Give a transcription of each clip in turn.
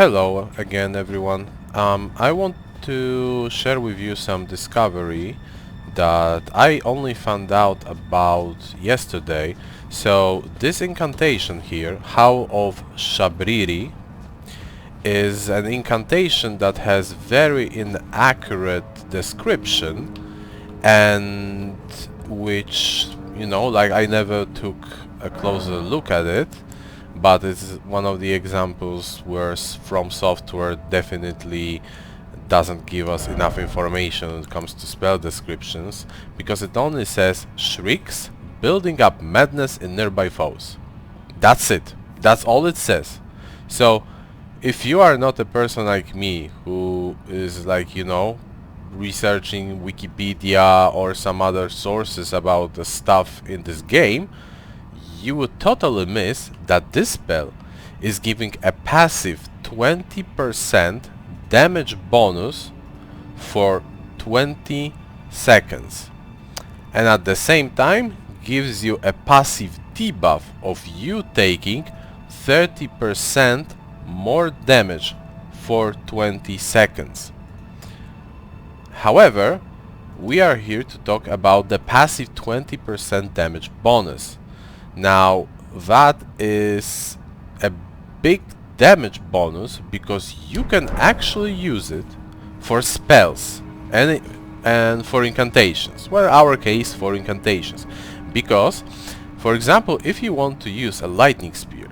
Hello again, everyone. I want to share with you some discovery that I only found out about yesterday. So this incantation here, Howl of Shabriri, is an incantation that has very inaccurate description and which, like I never took a closer look at it, but it's one of the examples where From Software definitely doesn't give us enough information when it comes to spell descriptions, because it only says shrieks, building up madness in nearby foes. That's it. That's all it says. So if you are not a person like me who is researching Wikipedia or some other sources about the stuff in this game, you would totally miss that this spell is giving a passive 20% damage bonus for 20 seconds, and at the same time gives you a passive debuff of you taking 30% more damage for 20 seconds. However, we are here to talk about the passive 20% damage bonus. Now, that is a big damage bonus because you can actually use it for spells and for incantations. Well, in our case, for incantations. Because, for example, if you want to use a lightning spear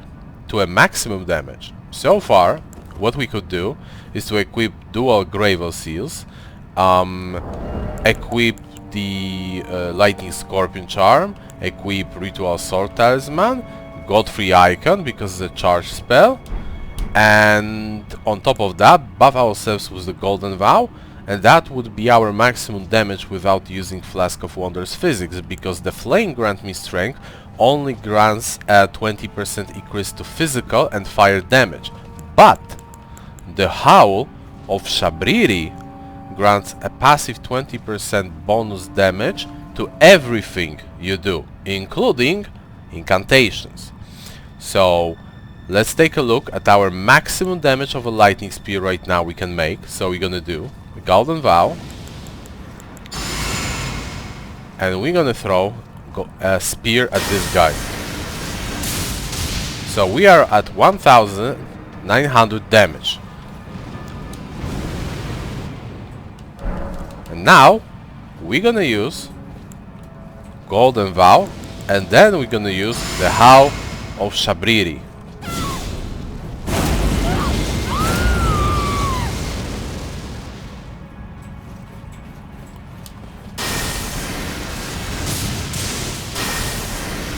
to a maximum damage, so far, what we could do is to equip dual gravel seals, equip the lightning scorpion charm, equip ritual sword talisman, Godfrey icon because it's a charge spell, and on top of that buff ourselves with the golden vow, and that would be our maximum damage without using Flask of Wonders physics, because the flame grant me strength only grants a 20% increase to physical and fire damage, but the Howl of Shabriri grants a passive 20% bonus damage to everything you do, including incantations. So let's take a look at our maximum damage of a lightning spear right now we can make. So we're gonna do a golden vow, and we're gonna throw a spear at this guy. So we are at 1900 damage. And now we're gonna use Golden Vow, and then we're gonna use the Howl of Shabriri.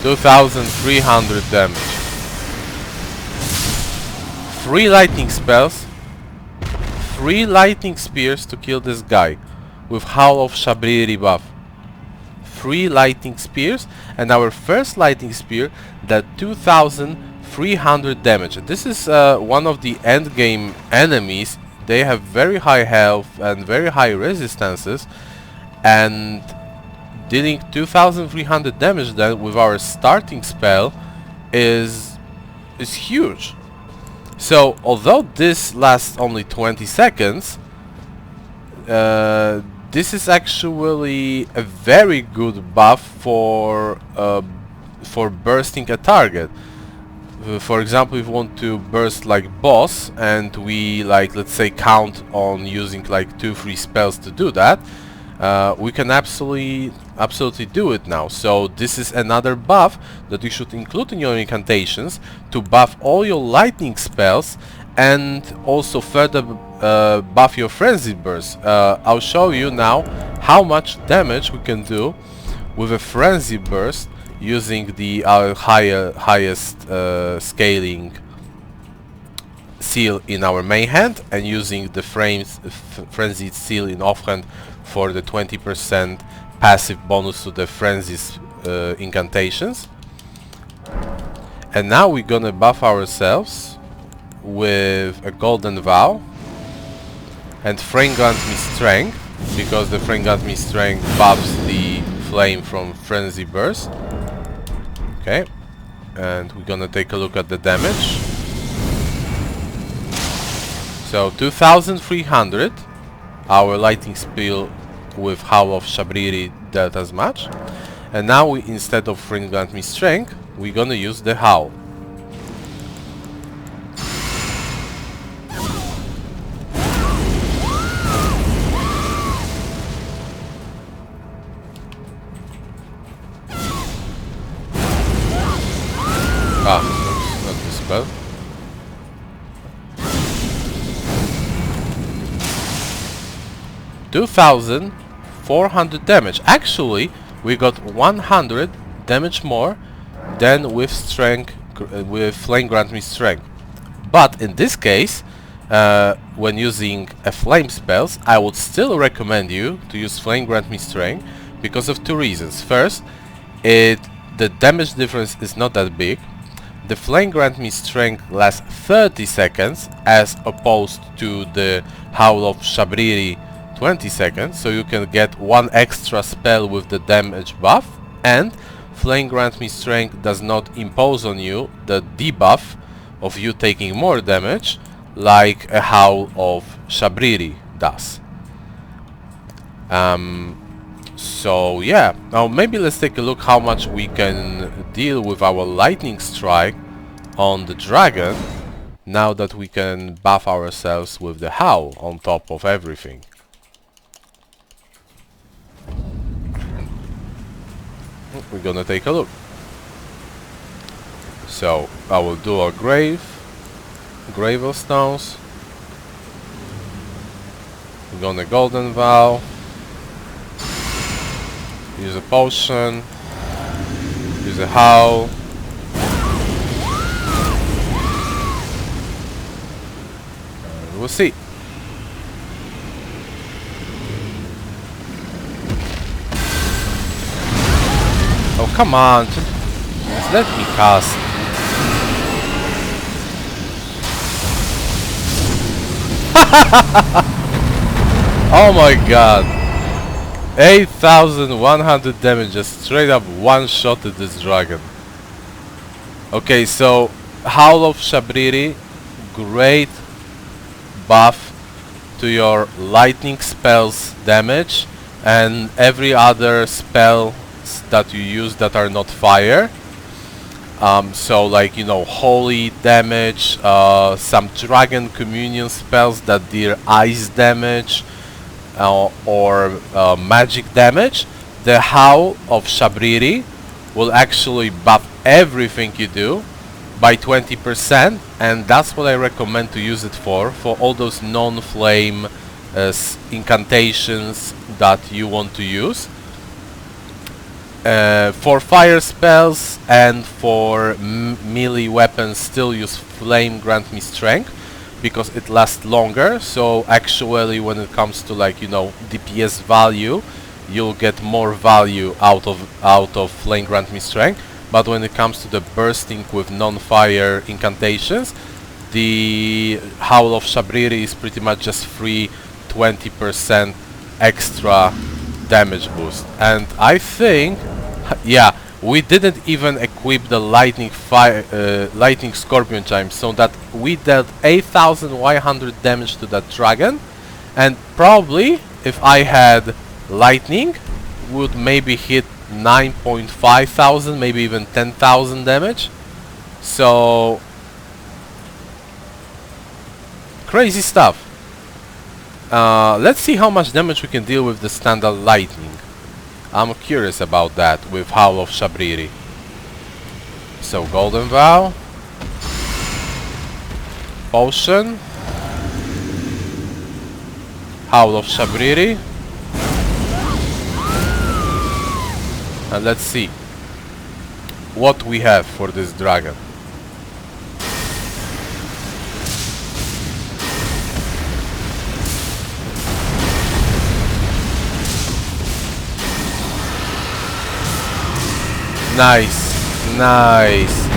$2,300 damage. 3 lightning spells, 3 lightning spears to kill this guy with Howl of Shabriri buff. 3 lightning spears, and our first lightning spear that 2,300 damage. This is one of the end game enemies. They have very high health and very high resistances, and dealing 2,300 damage then with our starting spell is huge. So although this lasts only 20 seconds, this is actually a very good buff for bursting a target. For example, if you want to burst like boss, and we let's say count on using like 2-3 spells to do that, we can absolutely do it now. So this is another buff that you should include in your incantations to buff all your lightning spells, and also further buff your frenzy burst. I'll show you now how much damage we can do with a frenzy burst using the highest scaling seal in our main hand, and using the frenzied seal in offhand for the 20% passive bonus to the frenzies incantations. And now we're gonna buff ourselves with a golden vow and flame grant me strength, because the flame grant me strength buffs the flame from frenzy burst. Okay, and we're gonna take a look at the damage. So 2300. Our lightning spell with Howl of Shabriri dealt as much. And now we, instead of Flame Grant Me Strength, we're gonna use the Howl. Ah, not the spell. $2,400 damage. Actually, we got 100 damage more than with strength, with Flame Grant Me Strength. But in this case, when using a flame spells, I would still recommend you to use Flame Grant Me Strength because of two reasons. First, the damage difference is not that big. The Flame Grant Me Strength lasts 30 seconds as opposed to the Howl of Shabriri 20 seconds, so you can get one extra spell with the damage buff, and Flame Grant Me Strength does not impose on you the debuff of you taking more damage like a Howl of Shabriri does. So yeah, now maybe let's take a look how much we can deal with our lightning strike on the dragon now that we can buff ourselves with the Howl on top of everything. We're gonna take a look. So I will do a gravel stones. We're gonna golden vow. Use a potion. Use a howl. We'll see. Oh, come on, just let me cast. Oh my god. 8,100 damage, just straight up one-shotted this dragon. Okay, so Howl of Shabriri, great buff to your lightning spells damage and every other spell that you use that are not fire. So like, you know, holy damage, some dragon communion spells that deal ice damage or magic damage. The Howl of Shabriri will actually buff everything you do by 20%, and that's what I recommend to use it for all those non-flame incantations that you want to use. For fire spells and for melee weapons, still use Flame Grant Me Strength because it lasts longer. So actually, when it comes to, like, you know, DPS value, you'll get more value out of Flame Grant Me Strength. But when it comes to the bursting with non-fire incantations, the Howl of Shabriri is pretty much just free 20% extra damage boost. And I think, yeah, we didn't even equip the lightning scorpion chime, so that we dealt 8,100 damage to that dragon, and probably if I had lightning, would maybe hit 9.5 thousand, maybe even 10,000 damage. So crazy stuff. Let's see how much damage we can deal with the standard lightning. I'm curious about that with Howl of Shabriri. So golden vow, potion, Howl of Shabriri, and let's see what we have for this dragon. Nice, nice,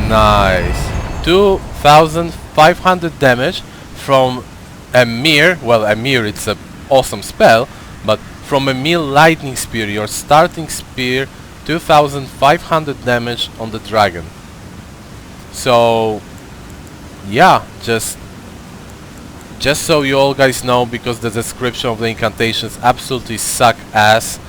nice. 2,500 damage from a mere, well, a mere, it's an awesome spell, but from a mere lightning spear, your starting spear, 2,500 damage on the dragon. So yeah, just Just so you all guys know, because the description of the incantations absolutely suck ass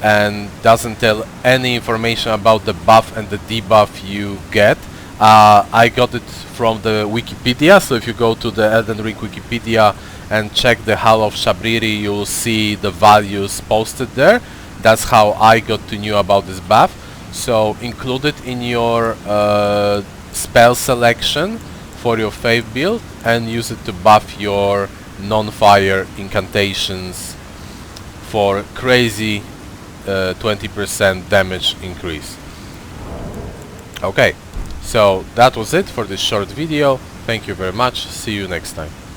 and doesn't tell any information about the buff and the debuff you get. I got it from the Wikipedia, so if you go to the Elden Ring Wikipedia and check the Howl of Shabriri, you'll see the values posted there. That's how I got to know about this buff. So include it in your spell selection for your faith build and use it to buff your non-fire incantations for crazy 20% damage increase. Okay, so that was it for this short video. Thank you very much. See you next time.